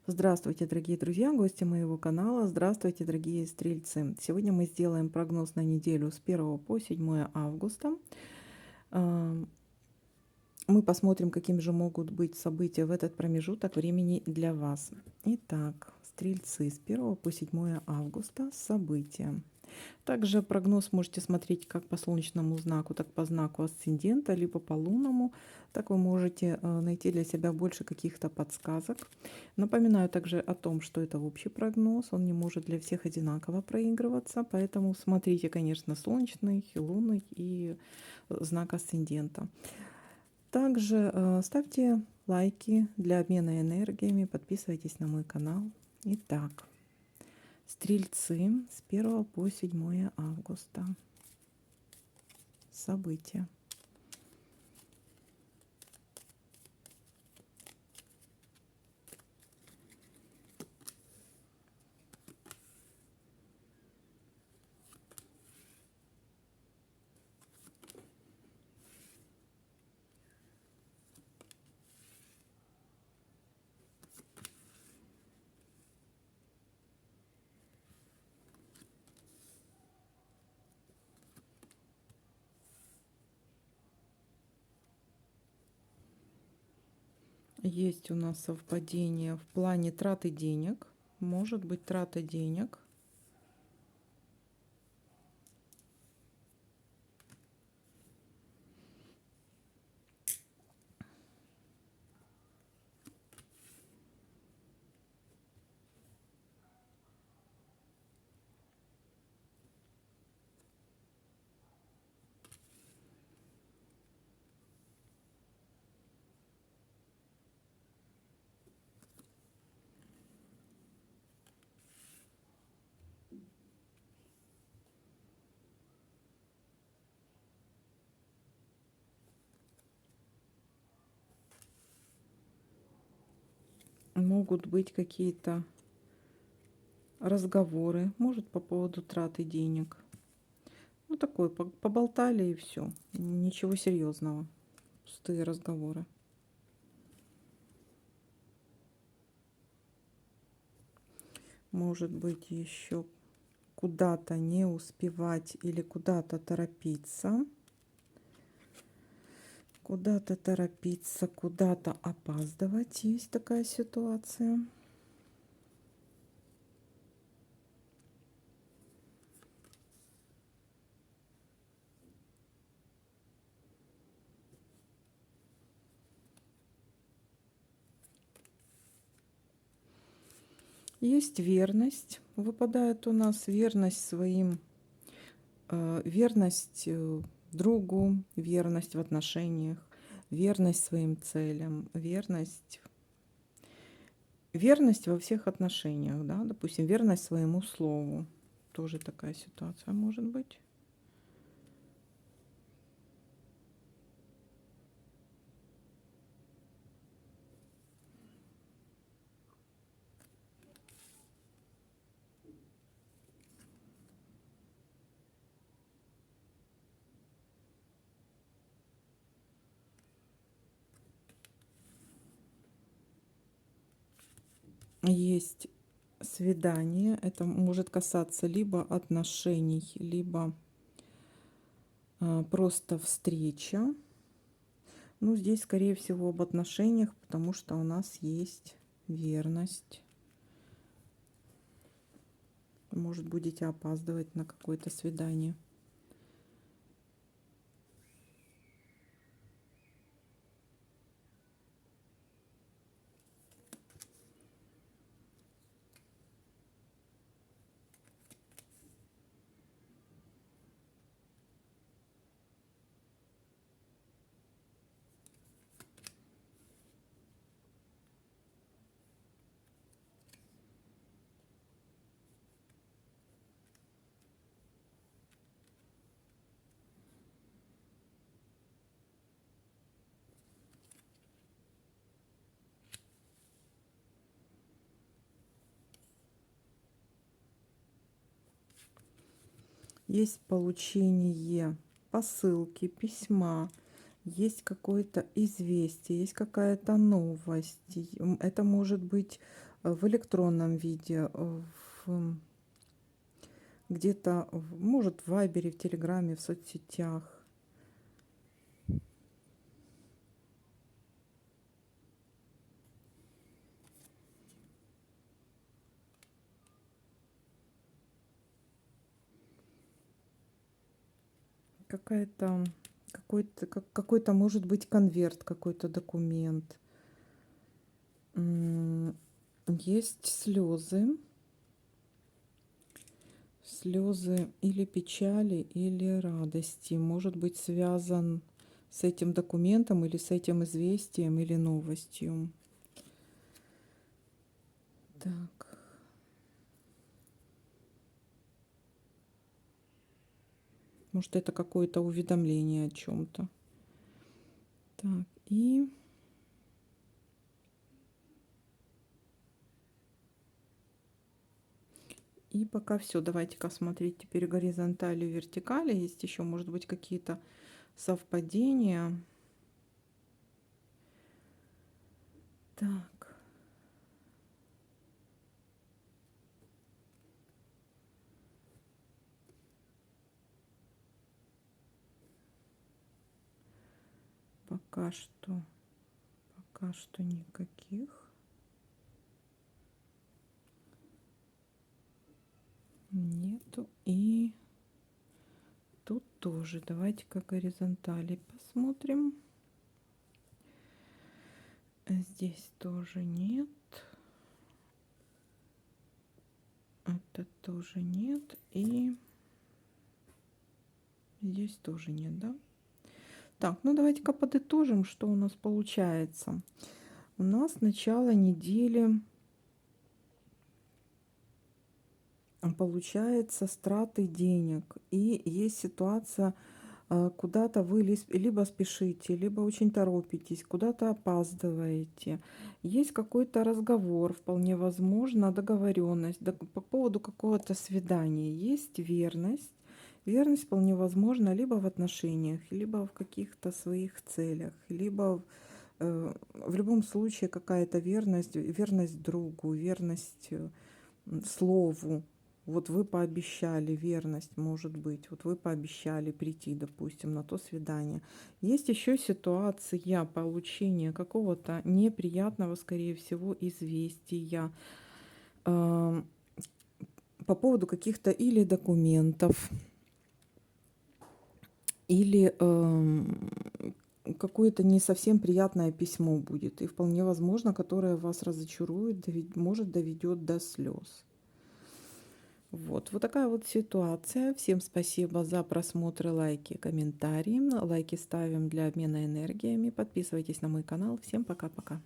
Здравствуйте, дорогие друзья, гости моего канала. Здравствуйте, дорогие стрельцы. Сегодня мы сделаем прогноз на неделю с 1 по 7 августа. А, Мы посмотрим, каким же могут быть события в этот промежуток времени для вас. Итак, стрельцы с 1 по 7 августа события. Также прогноз можете смотреть как по солнечному знаку, так по знаку асцендента, либо по лунному. Так вы можете найти для себя больше каких-то подсказок. Напоминаю также о том, что это общий прогноз, он не может для всех одинаково проигрываться, поэтому смотрите, конечно, солнечный, лунный и знак асцендента. Также ставьте лайки для обмена энергиями, подписывайтесь на мой канал. Итак, стрельцы с 1 по 7 августа. События. Есть у нас совпадение в плане траты денег. Может быть трата денег. Могут быть какие-то разговоры, может по поводу траты денег. Ну такой, поболтали и все. Ничего серьезного. Пустые разговоры. Может быть еще куда-то не успевать или куда-то торопиться. Куда-то торопиться, куда-то опаздывать. Есть такая ситуация. Есть верность. Выпадает у нас верность своим, верность другу, верность в отношениях, верность своим целям, верность во всех отношениях, да, допустим, верность своему слову. Тоже такая ситуация может быть. Есть свидание. Это может касаться либо отношений, либо просто встреча. Ну, здесь, скорее всего, об отношениях, потому что у нас есть верность. Может, будете опаздывать на какое-то свидание. Есть получение посылки, письма, есть какое-то известие, есть какая-то новость. Это может быть в электронном виде, где-то, может, в Вайбере, в Телеграме, в соцсетях. Какая-то, какой-то, может быть, конверт, какой-то документ. Есть слезы. Слезы или печали, или радости. Может быть связан с этим документом или с этим известием или новостью. Так. Может, это какое-то уведомление о чем-то. Так, и пока все. Давайте-ка смотреть теперь горизонтали и вертикали. Есть еще, может быть, какие-то совпадения. Так. Пока что никаких. Нету. И тут тоже. Давайте-ка горизонтали посмотрим. Здесь тоже нет. Это тоже нет. И здесь тоже нет, да? Так, ну давайте-ка подытожим, что у нас получается. У нас начало недели получается страты денег. И есть ситуация, куда-то вы либо спешите, либо очень торопитесь, куда-то опаздываете. Есть какой-то разговор, вполне возможно, договоренность по поводу какого-то свидания. Есть верность. Верность вполне возможна либо в отношениях, либо в каких-то своих целях, либо в любом случае какая-то верность, верность другу, верность слову. Вот вы пообещали, верность может быть, вот вы пообещали прийти, допустим, на то свидание. Есть еще ситуация получения какого-то неприятного, скорее всего, известия по поводу каких-то или документов, или какое-то не совсем приятное письмо будет, и вполне возможно, которое вас разочарует, может доведет до слез. Вот такая вот ситуация. Всем спасибо за просмотры, лайки, комментарии. Лайки ставим для обмена энергиями. Подписывайтесь на мой канал. Всем пока-пока.